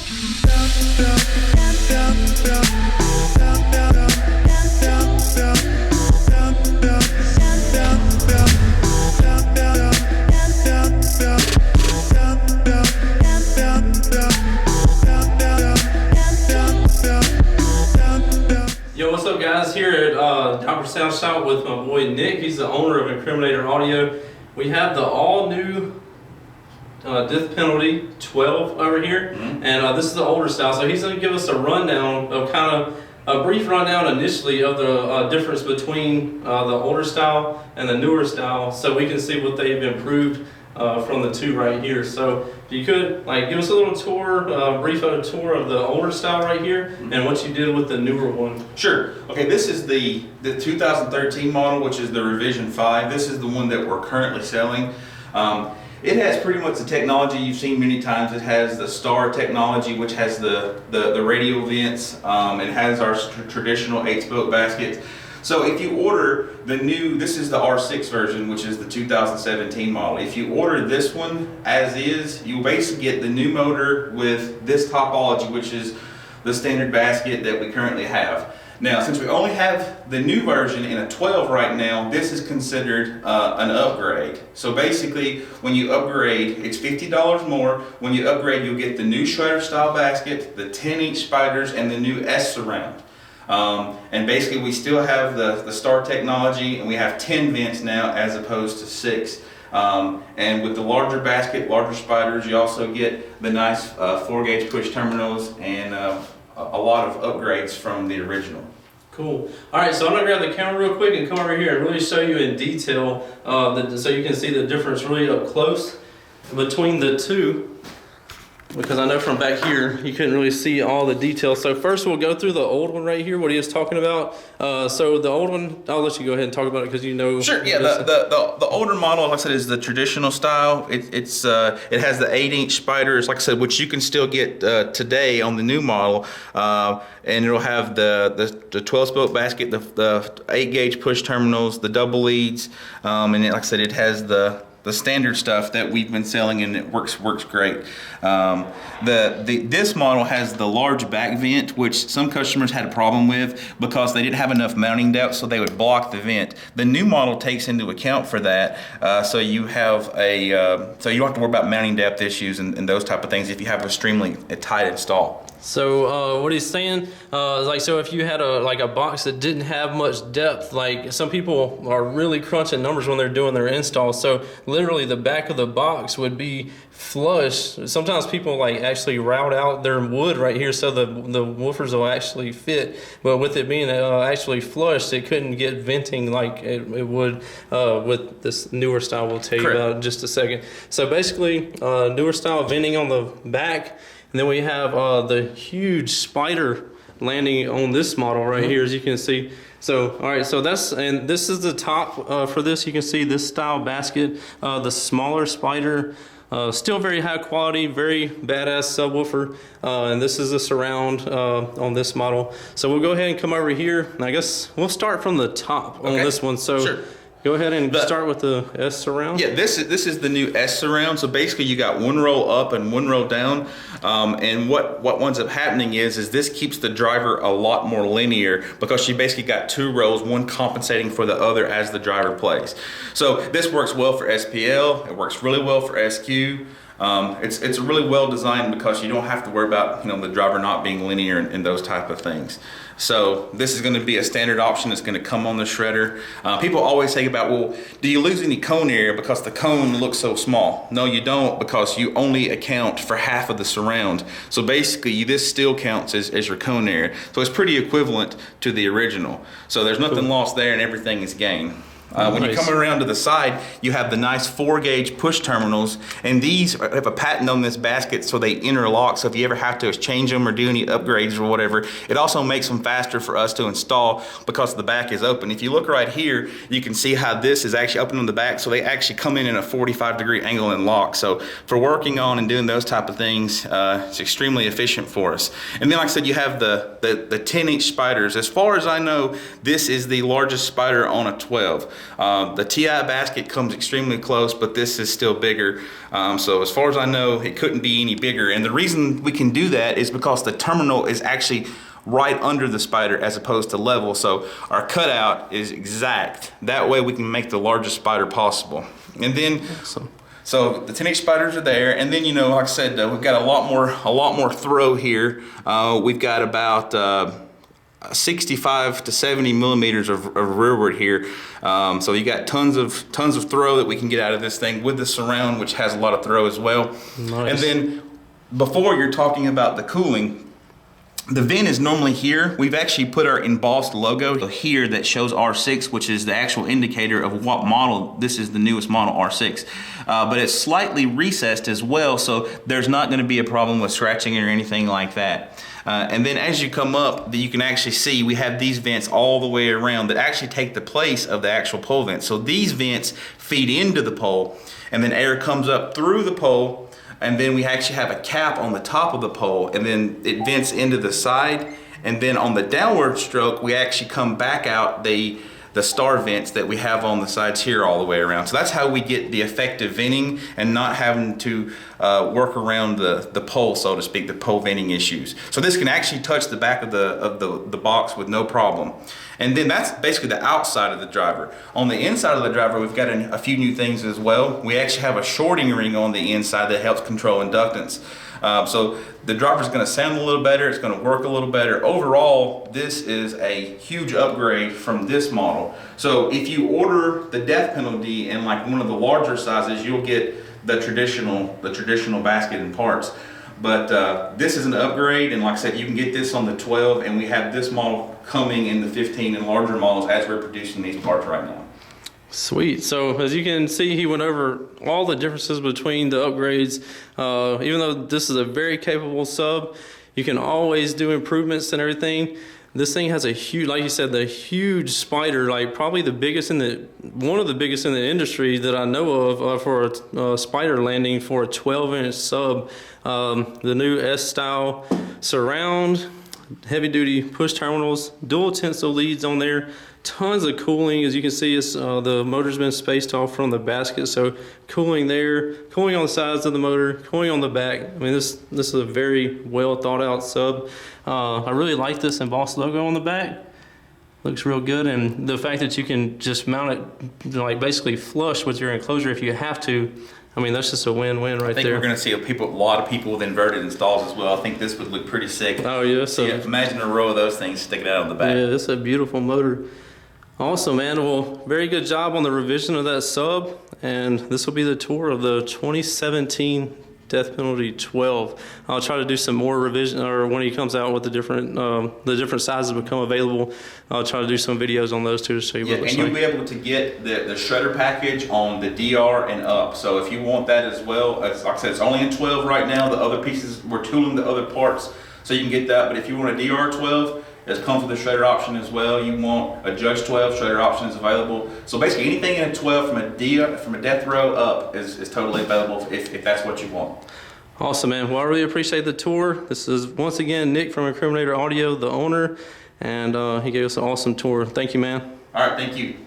Yo, what's up guys? Here at Dr. Sound Shop with my boy Nick. He's the owner of Incriminator Audio. We have the all new Death Penalty 12 over here, and this is the older style. So he's going to give us a rundown of kind of a brief rundown initially of the difference between the older style and the newer style, so we can see what they've improved from the two right here. So if you could give us a little tour, brief tour of the older style right here and what you did with the newer one. Sure. Okay, this is the 2013 model, which is the revision 5. This is the one that we're currently selling. It has pretty much the technology you've seen many times. It has the star technology, which has the radio vents. It has our traditional 8-spoke baskets. So if you order the new, this is the R6 version, which is the 2017 model. If you order this one as is, you basically get the new motor with this topology, which is the standard basket that we currently have. Now, since we only have the new version in a 12 right now, this is considered an upgrade. So basically, when you upgrade, it's $50 more. When you upgrade, you'll get the new shredder style basket, the 10-inch spiders, and the new S surround. And basically we still have the star technology, and we have 10 vents now as opposed to 6. And with the larger basket, larger spiders, you also get the nice 4-gauge push terminals and a lot of upgrades from the original. Cool. Alright, so I'm going to grab the camera real quick and come over here and really show you in detail so you can see the difference really up close between the two. Because I know from back here you couldn't really see all the details. So first we'll go through the old one right here, what he was talking about. So the old one, I'll let you go ahead and talk about it because you know. Sure. Yeah. The older model, like I said, is the traditional style. It has the 8-inch spiders, like I said, which you can still get today on the new model, and it'll have the 12-spoke basket, the 8-gauge push terminals, the double leads, and like I said, it has the standard stuff that we've been selling, and it works great. This model has the large back vent, which some customers had a problem with because they didn't have enough mounting depth, so they would block the vent. The new model takes into account for that, so you have so you don't have to worry about mounting depth issues and those type of things if you have an extremely tight install. So what he's saying, so if you had a box that didn't have much depth, like some people are really crunching numbers when they're doing their install. So literally the back of the box would be flush. Sometimes people actually route out their wood right here so the woofers will actually fit. But with it being actually flushed, it couldn't get venting like it would with this newer style. We'll tell you about in just a second. So basically, newer style venting on the back. And then we have the huge spider landing on this model right here, as you can see. So, all right, so this is the top for this. You can see this style basket, the smaller spider, still very high quality, very badass subwoofer. And this is the surround on this model. So we'll go ahead and come over here. And I guess we'll start from the top on this one. So. Sure. Go ahead and start with the S surround. Yeah, this is the new S surround. So basically, you got one row up and one row down, and what winds up happening is this keeps the driver a lot more linear because you basically got two rows, one compensating for the other as the driver plays. So this works well for SPL. It works really well for SQ. It's really well designed because you don't have to worry about the driver not being linear and those type of things. So this is going to be a standard option that's going to come on the shredder. People always say about, well, do you lose any cone area because the cone looks so small? No, you don't, because you only account for half of the surround. So basically this still counts as your cone area. So it's pretty equivalent to the original. So there's nothing lost there and everything is gained. When you come around to the side, you have the nice 4-gauge push terminals, and these have a patent on this basket so they interlock, so if you ever have to exchange them or do any upgrades or whatever, it also makes them faster for us to install because the back is open. If you look right here, you can see how this is actually open on the back, so they actually come in a 45-degree angle and lock. So for working on and doing those type of things, it's extremely efficient for us. And then like I said, you have the 10-inch spiders. As far as I know, this is the largest spider on a 12. The TI basket comes extremely close, but this is still bigger. So as far as I know, it couldn't be any bigger. And the reason we can do that is because the terminal is actually right under the spider as opposed to level. So our cutout is exact. That way we can make the largest spider possible. And then, so the 10-inch spiders are there. And then, you know, like I said, we've got a lot more throw here. We've got about 65 to 70 millimeters of rearward here. So you got tons of throw that we can get out of this thing with the surround, which has a lot of throw as well. Nice. And then before you're talking about the cooling, the vent is normally here. We've actually put our embossed logo here that shows R6, which is the actual indicator of what model. This is the newest model, R6. But it's slightly recessed as well, so there's not going to be a problem with scratching or anything like that. And then as you come up, you can actually see we have these vents all the way around that actually take the place of the actual pole vent. So these vents feed into the pole, and then air comes up through the pole, and then we actually have a cap on the top of the pole, and then it vents into the side. And then on the downward stroke, we actually come back out the star vents that we have on the sides here all the way around. So that's how we get the effective venting and not having to work around the pole, so to speak, the pole venting issues. So this can actually touch the back of the box with no problem. And then that's basically the outside of the driver. On the inside of the driver, we've got a few new things as well. We actually have a shorting ring on the inside that helps control inductance. So the driver's going to sound a little better, it's going to work a little better. Overall, this is a huge upgrade from this model. So if you order the death penalty in like one of the larger sizes, you'll get the traditional basket and parts. But this is an upgrade, and like I said, you can get this on the 12, and we have this model coming in the 15 and larger models as we're producing these parts right now. Sweet. So as you can see, he went over all the differences between the upgrades. Even though this is a very capable sub, you can always do improvements and everything. This thing has a huge, like you said, the huge spider, like probably one of the biggest in the industry that I know of for a spider landing for a 12-inch sub. The new S-style surround, heavy duty push terminals, dual tensile leads on there, tons of cooling. As you can see, it's, the motor's been spaced off from the basket, so cooling there, cooling on the sides of the motor, cooling on the back. I mean, this is a very well thought out sub. I really like this embossed logo on the back. Looks real good, and the fact that you can just mount it like basically flush with your enclosure if you have to. I mean, that's just a win-win right there. I think we're going to see a lot of people with inverted installs as well. I think this would look pretty sick. Oh yeah, so yeah, imagine a row of those things sticking out on the back. Yeah, it's a beautiful motor. Awesome, man. Well, very good job on the revision of that sub, and this will be the tour of the 2017 Death Penalty 12. I'll try to do some more revision, or when he comes out with the different sizes become available, I'll try to do some videos on those too to show you what it looks like. And you'll be able to get the shredder package on the DR and up. So if you want that as well, like I said, it's only in 12 right now. The other pieces, we're tooling the other parts, so you can get that. But if you want a DR 12, it comes with a shredder option as well. You want a Judge 12, shredder option is available. So basically anything in a 12 from a death row up is totally available if that's what you want. Awesome, man. Well, I really appreciate the tour. This is once again Nick from Incriminator Audio, the owner, and he gave us an awesome tour. Thank you, man. All right, thank you.